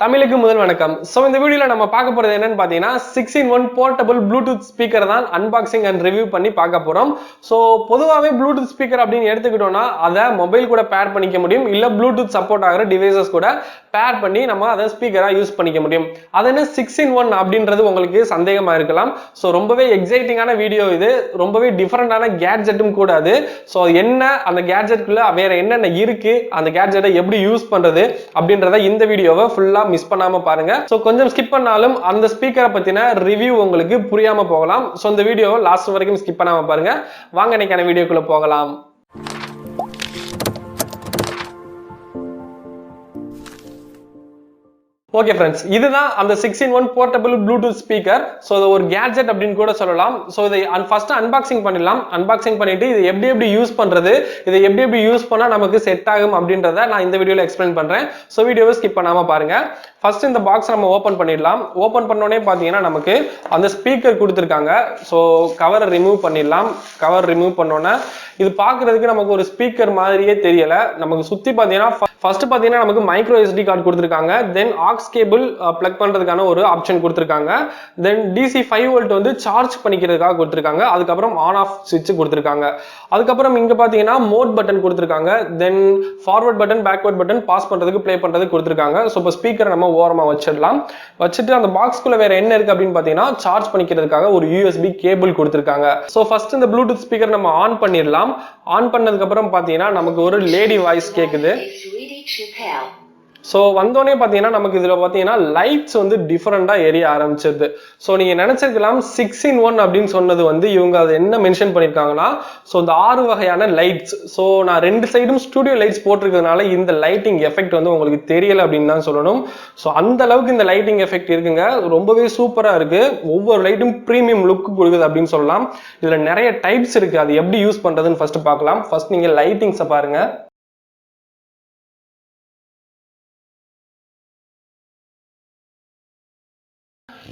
தமிழுக்கு முதல் வணக்கம். சோ இந்த வீடியோல நம்ம பார்க்க போறது என்னன்னு பாத்தீங்கன்னா 6-in-1 போர்ட்டபிள் ப்ளூடூத் ஸ்பீக்கர் தான் அன்பாக்சிங் அண்ட் ரிவ்யூ பண்ணி பார்க்க போறோம். சோ பொதுவாவே ப்ளூடூத் ஸ்பீக்கர் அப்படின்னு எடுத்துக்கிட்டோம்னா அதை மொபைல் கூட பேர் பண்ணிக்க முடியும், இல்ல ப்ளூடூத் சப்போர்ட் ஆகிற டிவைசஸ் கூட பேர் பண்ணி நம்ம அதை ஸ்பீக்கரா யூஸ் பண்ணிக்க முடியும். அது என்ன 6-in-1 அப்படின்றது உங்களுக்கு சந்தேகமா இருக்கலாம். சோ ரொம்பவே எக்ஸைட்டிங்கான வீடியோ இது, ரொம்பவே டிஃபரெண்டான கேட்ஜெட்டும் கூட அது. சோ என்ன அந்த கேட்ஜெட்குள்ள வேற என்னென்ன இருக்கு, அந்த கேட்ஜெட்டை எப்படி யூஸ் பண்றது அப்படின்றத இந்த வீடியோவை ஃபுல்லா மிஸ் பண்ணாம பாருங்க. சோ கொஞ்சம் ஸ்கிப் பண்ணாலும் அந்த ஸ்பீக்கரை பத்தின ரிவ்யூ உங்களுக்கு புரியாம போகலாம். சோ இந்த வீடியோவை லாஸ்ட் வரைக்கும் ஸ்கிப் பண்ணாம பாருங்க. வாங்க இன்னைக்கான வீடியோக்குள்ள போகலாம். ஓகே ஃப்ரெண்ட்ஸ், இதுதான் அந்த 6-in-1 portable bluetooth speaker. So இது ஒரு கேட்ஜெட் அப்படின்னு கூட சொல்லலாம். ஸோ இதை ஃபர்ஸ்ட் அன்பாக்சிங் பண்ணிடலாம். அன்பாக்சிங் பண்ணிட்டு இது எப்படி யூஸ் பண்றது, இதை எப்படி யூஸ் பண்ணா நமக்கு செட் ஆகும் அப்படின்றத நான் இந்த வீடியோல எக்ஸ்பிளைன் பண்றேன். ஸோ வீடியோவை ஸ்கிப் பண்ணாம பாருங்க. ஃபர்ஸ்ட் இந்த பாக்ஸ் நம்ம ஓபன் பண்ணிடலாம். ஓபன் பண்ணோடனே பாத்தீங்கன்னா நமக்கு அந்த ஸ்பீக்கர் கொடுத்துருக்காங்க. ஸோ கவரை ரிமூவ் பண்ணிடலாம். கவர் ரிமூவ் பண்ணோன்னே இது பாக்குறதுக்கு நமக்கு ஒரு ஸ்பீக்கர் மாதிரியே தெரியல. நமக்கு சுத்தி பாத்தீங்கன்னா ஃபர்ஸ்ட் பாத்தீங்கன்னா நமக்கு மைக்ரோ எஸ்டி கார்டு கொடுத்துருக்காங்க. தென் ஆக்ஸ் கேபிள் பிளக் பண்றதுக்கான ஒரு ஆப்ஷன் கொடுத்துருக்காங்க. தென் DC 5 வோல்ட் வந்து சார்ஜ் பண்ணிக்கிறதுக்காக கொடுத்துருக்காங்க. அதுக்கப்புறம் ஆன் ஆஃப் சுவிட்ச் கொடுத்துருக்காங்க. அதுக்கப்புறம் இங்க பாத்தீங்கன்னா மோட் பட்டன் கொடுத்துருக்காங்க. Then forward button, backward button, pause பண்றதுக்கு, ப்ளே பண்றதுக்கு கொடுத்துருக்காங்க. ஸோ இப்போ ஸ்பீக்கரை நம்ம ஓரமா வச்சிடலாம். வச்சுட்டு அந்த பாக்ஸ்குள்ள வேற என்ன இருக்கு அப்படின்னு பாத்தீங்கன்னா சார்ஜ் பண்ணிக்கிறதுக்காக ஒரு USB கேபிள் கொடுத்துருக்காங்க. ஸோ ஃபர்ஸ்ட் இந்த ப்ளூடூத் ஸ்பீக்கர் நம்ம ஆன் பண்ணிடலாம். ஆன் பண்ணதுக்கு அப்புறம் பாத்தீங்கன்னா நமக்கு ஒரு லேடி வாய்ஸ் கேக்குது. ஸோ வந்தோடனே பார்த்தீங்கன்னா நமக்கு இதில் பார்த்தீங்கன்னா லைட்ஸ் வந்து டிஃப்ரெண்டாக எரிய ஆரம்பிச்சிருது. ஸோ நீங்கள் நினச்சிருக்கலாம் 6-in-1 அப்படின்னு சொன்னது வந்து இவங்க அதை என்ன மென்ஷன் பண்ணியிருக்காங்கன்னா, ஸோ இந்த 6 வகையான லைட்ஸ். ஸோ நான் 2 சைடும் ஸ்டூடியோ லைட்ஸ் போட்டிருக்கிறதுனால இந்த லைட்டிங் எஃபெக்ட் வந்து உங்களுக்கு தெரியல அப்படின்னு தான் சொல்லணும். ஸோ அந்த அளவுக்கு இந்த லைட்டிங் எஃபெக்ட் இருக்குங்க. ரொம்பவே சூப்பராக இருக்கு. ஒவ்வொரு லைட்டும் ப்ரீமியம் லுக் கொடுக்குது அப்படின்னு சொல்லலாம். இதில் நிறைய டைப்ஸ் இருக்கு. அது எப்படி யூஸ் பண்ணுறதுன்னு ஃபர்ஸ்ட் பார்க்கலாம். ஃபர்ஸ்ட் நீங்கள் லைட்டிங்ஸை பாருங்க.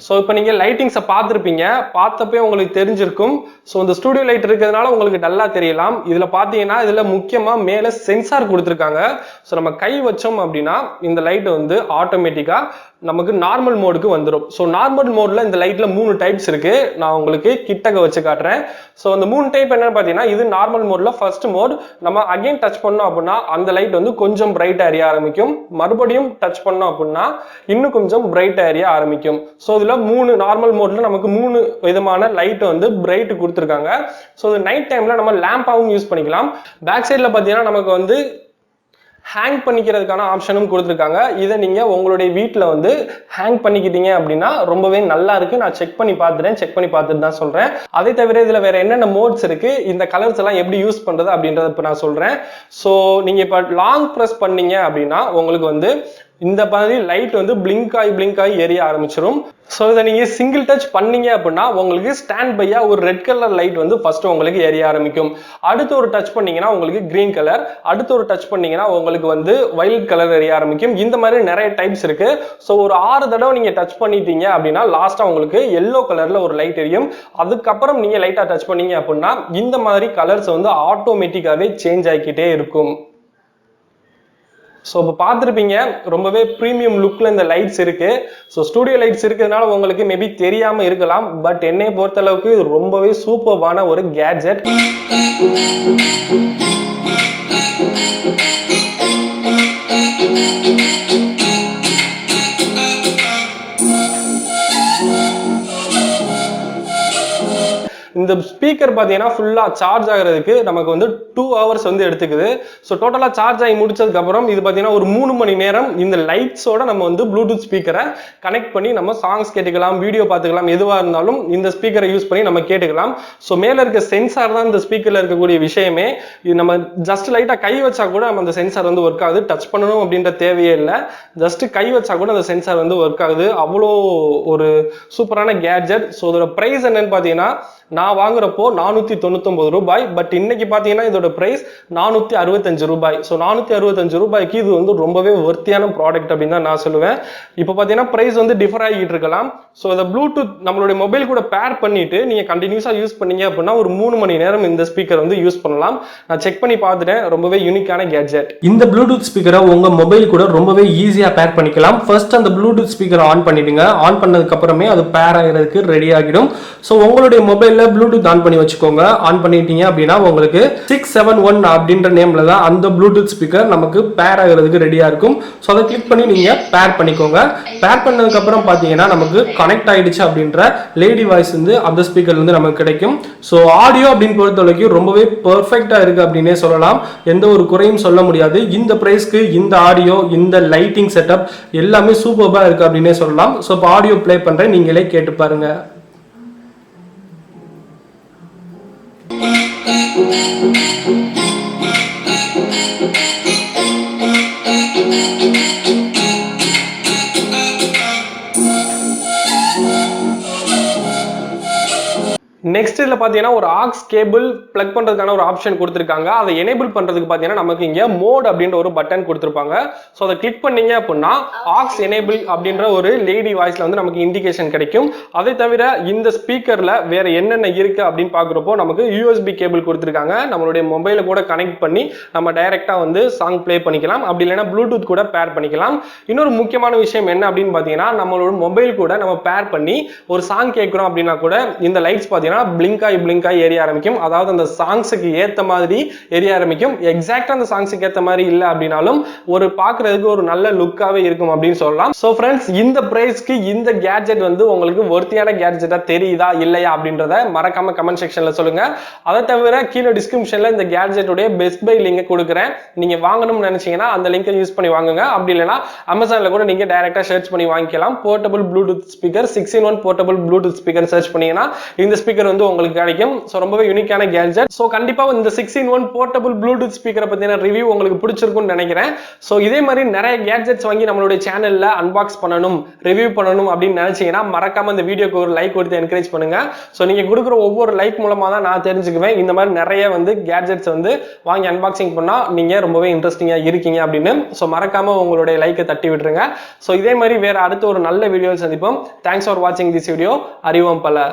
ஸோ இப்போ நீங்கள் லைட்டிங்ஸை பார்த்துருப்பீங்க, பார்த்தப்பே உங்களுக்கு தெரிஞ்சிருக்கும். ஸோ இந்த ஸ்டூடியோ லைட் இருக்கிறதுனால உங்களுக்கு நல்லா தெரியலாம். இதில் பார்த்தீங்கன்னா இதில் முக்கியமாக மேலே சென்சார் கொடுத்துருக்காங்க. ஸோ நம்ம கை வச்சோம் அப்படின்னா இந்த லைட் வந்து ஆட்டோமேட்டிக்காக நமக்கு நார்மல் மோடுக்கு வந்துடும். ஸோ நார்மல் மோடில் இந்த லைட்டில் 3 டைப்ஸ் இருக்கு. நான் உங்களுக்கு கிட்டக்க வச்சு காட்டுறேன். ஸோ அந்த 3 டைப் என்னன்னு பார்த்தீங்கன்னா, இது நார்மல் மோடில் ஃபர்ஸ்ட் மோட். நம்ம அகைன் டச் பண்ணோம் அப்படின்னா அந்த லைட் வந்து கொஞ்சம் பிரைட் எரிய ஆரம்பிக்கும். மறுபடியும் டச் பண்ணோம் அப்படின்னா இன்னும் கொஞ்சம் பிரைட் எரிய ஆரம்பிக்கும். ஸோ இதுல 3 நார்மல் மோட்ல நமக்கு 3 விதமான லைட் வந்து பிரைட் கொடுத்துருக்காங்க. ஸோ நைட் டைம்ல நம்ம லேம்பாவும் யூஸ் பண்ணிக்கலாம். பேக் சைட்ல பார்த்தீங்கன்னா நமக்கு வந்து ஹேங் பண்ணிக்கிறதுக்கான ஆப்ஷனும் கொடுத்துருக்காங்க. இதை நீங்க உங்களுடைய வீட்டில் வந்து ஹேங் பண்ணிக்கிட்டீங்க அப்படின்னா ரொம்பவே நல்லா இருக்கு. நான் செக் பண்ணி பார்த்துட்டு தான் சொல்றேன். அதை தவிர இதுல வேற என்னென்ன மோட்ஸ் இருக்கு, இந்த கலர்ஸ் எல்லாம் எப்படி யூஸ் பண்றது அப்படின்றத இப்ப நான் சொல்றேன். ஸோ நீங்க இப்ப லாங் ப்ரெஸ் பண்ணீங்க அப்படின்னா உங்களுக்கு வந்து இந்த மாதிரி லைட் வந்து பிளிங்க் ஆகி எரிய ஆரம்பிச்சிடும். ஸோ இதை நீங்க சிங்கிள் டச் பண்ணீங்க அப்படின்னா உங்களுக்கு ஸ்டாண்ட் பையா ஒரு ரெட் கலர் லைட் வந்து ஃபர்ஸ்ட் உங்களுக்கு எரிய ஆரம்பிக்கும். அடுத்து ஒரு டச் பண்ணீங்கன்னா உங்களுக்கு கிரீன் கலர், அடுத்து ஒரு டச் பண்ணீங்கன்னா உங்களுக்கு வந்து வயலட் கலர் எரிய ஆரம்பிக்கும். இந்த மாதிரி நிறைய டைப்ஸ் இருக்கு. ஸோ ஒரு 6 தடவை நீங்க டச் பண்ணிட்டீங்க அப்படின்னா லாஸ்டா உங்களுக்கு எல்லோ கலர்ல ஒரு லைட் எரியும். அதுக்கப்புறம் நீங்க லைட்டா டச் பண்ணீங்க அப்படின்னா இந்த மாதிரி கலர்ஸ் வந்து ஆட்டோமேட்டிக்காவே சேஞ்ச் ஆகிக்கிட்டே இருக்கும். ஸோ இப்போ பார்த்துருப்பீங்க, ரொம்பவே ப்ரீமியம் லுக்கில் இந்த லைட்ஸ் இருக்கு. ஸோ ஸ்டூடியோ லைட்ஸ் இருக்கிறதுனால உங்களுக்கு மேபி தெரியாமல் இருக்கலாம். பட் என்னை பொறுத்தளவுக்கு இது ரொம்பவே சூப்பர்வான ஒரு கேட்ஜெட். இந்த ஸ்பீக்கர் பார்த்தீங்கன்னா ஃபுல்லா சார்ஜ் ஆகிறதுக்கு நமக்கு வந்து 2 hours வந்து எடுத்துக்குது. ஸோ டோட்டலா சார்ஜ் ஆகி முடிச்சதுக்கு அப்புறம் இது பார்த்தீங்கன்னா ஒரு 3 மணி நேரம் இந்த லைட்ஸோட நம்ம வந்து ப்ளூடூத் ஸ்பீக்கரை கனெக்ட் பண்ணி நம்ம சாங்ஸ் கேட்டுக்கலாம், வீடியோ பார்த்துக்கலாம், எதுவாக இருந்தாலும் இந்த ஸ்பீக்கரை யூஸ் பண்ணி நம்ம கேட்டுக்கலாம். ஸோ மேலே இருக்க சென்சார் தான் இந்த ஸ்பீக்கர்ல இருக்கக்கூடிய விஷயமே. இது நம்ம ஜஸ்ட் லைட்டா கை வச்சா கூட நம்ம அந்த சென்சார் வந்து ஒர்க் ஆகுது. டச் பண்ணணும் அப்படின்ற தேவையே இல்லை. ஜஸ்ட் கை வச்சா கூட அந்த சென்சார் வந்து ஒர்க் ஆகுது. அவ்வளோ ஒரு சூப்பரான கேட்ஜெட். ஸோ இதோட பிரைஸ் என்னன்னு பார்த்தீங்கன்னா, நான் நான் வாங்குறப்போ 499 ரூபாய். பட் இன்னைக்கு பாத்தீங்கன்னா இதோட பிரைஸ் 465 ரூபாய். ஸோ 465 ரூபாய்க்கு இது வந்து ரொம்பவே ஒர்த்தியான ப்ராடக்ட் அப்படின்னு தான் நான் சொல்லுவேன். இப்போ பாத்தீங்கன்னா பிரைஸ் வந்து டிஃபர் ஆகிட்டு இருக்கலாம். ஸோ இதை ப்ளூடூத் நம்மளுடைய மொபைல் கூட பேர் பண்ணிட்டு நீங்க கண்டினியூஸா யூஸ் பண்ணீங்க அப்படின்னா ஒரு 3 மணி நேரம் இந்த ஸ்பீக்கர் வந்து யூஸ் பண்ணலாம். நான் செக் பண்ணி பார்த்துட்டேன், ரொம்பவே யூனிக்கான கேட்ஜெட். இந்த ப்ளூடூத் ஸ்பீக்கரை உங்க மொபைல் கூட ரொம்பவே ஈஸியா பேர் பண்ணிக்கலாம். ஃபர்ஸ்ட் அந்த ப்ளூடூத் ஸ்பீக்கர் ஆன் பண்ணிடுங்க. ஆன் பண்ணதுக்கு அப்புறமே அது பேர் ஆகிறதுக்கு ரெடி ஆகிடும். ஸோ உங்களுடைய மொபைல்ல ப்ளூடூத் ஆன் பண்ணி வச்சுக்கோங்க. ஆன் பண்ணிட்டீங்க அப்படின்னா உங்களுக்கு 671 அப்படின்ற நேம்ல தான் அந்த ப்ளூடூத் ஸ்பீக்கர் நமக்கு பேர் ஆகிறதுக்கு ரெடியா இருக்கும். ஸோ அதை கிளிக் பண்ணி நீங்க பேர் பண்ணிக்கோங்க. பேர் பண்ணதுக்கு அப்புறம் பாத்தீங்கன்னா நமக்கு கனெக்ட் ஆயிடுச்சு அப்படின்ற லேடி வாய்ஸ் வந்து அந்த ஸ்பீக்கர்ல இருந்து நமக்கு கிடைக்கும். ஸோ ஆடியோ அப்படின்னு பொறுத்தவரைக்கும் ரொம்பவே பெர்ஃபெக்டா இருக்கு அப்படின்னே சொல்லலாம். எந்த ஒரு குறையும் சொல்ல முடியாது. இந்த பிரைஸ்க்கு இந்த ஆடியோ, இந்த லைட்டிங் செட்டப் எல்லாமே சூப்பர்பா இருக்கு அப்படின்னே சொல்லலாம். ஸோ இப்போ ஆடியோ ப்ளே பண்றேன், நீங்களே கேட்டு பாருங்க. நெக்ஸ்ட் இதுல பாத்தீங்கன்னா ஒரு ஆக்ஸ் கேபிள் பிளக் பண்றதுக்கான ஒரு ஆப்ஷன் கொடுத்திருக்காங்க. அதை எனேபிள் பண்றதுக்கு பாத்தீங்கன்னா நமக்கு இங்க மோட் அப்படின்ற ஒரு பட்டன் கொடுத்திருப்பாங்க. சோ அதை கிளிக் பண்ணீங்க அப்படின்னா ஆக்ஸ் எனேபிள் அப்படின்ற ஒரு லேடி வாய்ஸ்ல வந்து நமக்கு இண்டிகேஷன் கிடைக்கும். அதை தவிர இந்த ஸ்பீக்கர்ல வேற என்னென்ன இருக்கு அப்படின்னு பாக்குறப்போ நமக்கு யூஎஸ்பி கேபிள் கொடுத்திருக்காங்க. நம்மளுடைய மொபைல கூட கனெக்ட் பண்ணி நம்ம டைரக்டா வந்து சாங் பிளே பண்ணிக்கலாம். அப்படி இல்லைன்னா ப்ளூடூத் கூட பேர் பண்ணிக்கலாம். இன்னொரு முக்கியமான விஷயம் என்ன அப்படின்னு பாத்தீங்கன்னா நம்மளோட மொபைல் கூட நம்ம பேர் பண்ணி ஒரு சாங் கேட்கிறோம் அப்படின்னா கூட இந்த லைட்ஸ் பாத்தீங்கன்னா பிளிங்காய் எரிய ஆரம்பிக்கும். அதாவது அந்த சாங்ஸ்க்கு ஏத்த மாதிரி எரிய ஆரம்பிக்கும். எக்ஸாக்ட்டா அந்த சாங்ஸ்க்கு ஏத்த மாதிரி இல்ல அப்படினாலும் ஒரு பார்க்கிறதுக்கு ஒரு நல்ல லுக்காவே இருக்கும் அப்படின்னு சொல்லலாம். சோ फ्रेंड्स, இந்த பிரைஸ்க்கு இந்த கேட்ஜெட் வந்து உங்களுக்கு வொர்த்தியான கேட்ஜெட்டா தெரியுதா இல்லையா அப்படின்றத மறக்காம கமெண்ட் செக்ஷன்ல சொல்லுங்க. அதை தவிர கீழே டிஸ்கிரிப்ஷன்ல இந்த கேட்ஜெட்டோட பெஸ்ட் பை லிங்க் கொடுக்கிறேன். நீங்க வாங்கணும்னு நினைச்சீங்கன்னா அந்த லிங்கை யூஸ் பண்ணி வாங்குங்க. அப்படி இல்லைன்னா அமேசான்ல கூட நீங்க டைரக்டா சர்ச் பண்ணி வாங்கிக்கலாம். Portable bluetooth speaker 6-in-1 portable bluetooth speaker search பண்ணீங்கன்னா இந்த ஸ்பீக்கர் வந்து உங்களுக்கு கிடைக்கும். சோ ரொம்பவே யூனிக்கான கேட்ஜெட். சோ கண்டிப்பா இந்த 6-in-1 போர்ட்டபிள் ப்ளூடூத் ஸ்பீக்கரை பத்தின ரிவ்யூ உங்களுக்கு பிடிச்சிருக்கும்னு நினைக்கிறேன். சோ இதே மாதிரி நிறைய கேட்ஜெட்ஸ் வாங்கி நம்மளுடைய சேனல்ல அன்பாக்ஸ் பண்ணணும், ரிவ்யூ பண்ணணும் அப்படின்னு நினைச்சீங்கன்னா மறக்காம இந்த வீடியோக்கு ஒரு லைக் கொடுத்து என்கரேஜ் பண்ணுங்க. சோ நீங்க கொடுக்குற ஒவ்வொரு லைக் மூலமா தான் நான் தெரிஞ்சுக்குவேன் இந்த மாதிரி நிறைய வந்து கேட்ஜெட்ஸ் வந்து வாங்கி அன்பாக்சிங் பண்ணா நீங்க ரொம்பவே இன்ட்ரெஸ்டிங்கா இருக்கீங்க அப்படின்னு. சோ மறக்காம உங்களுடைய லைக்கை தட்டி விட்டுருங்க. சோ இதே மாதிரி வேற அடுத்த ஒரு நல்ல வீடியோ சந்திப்போம். தேங்க்ஸ் ஃபார் வாட்சிங் திஸ் வீடியோ. அறிவோம் பல.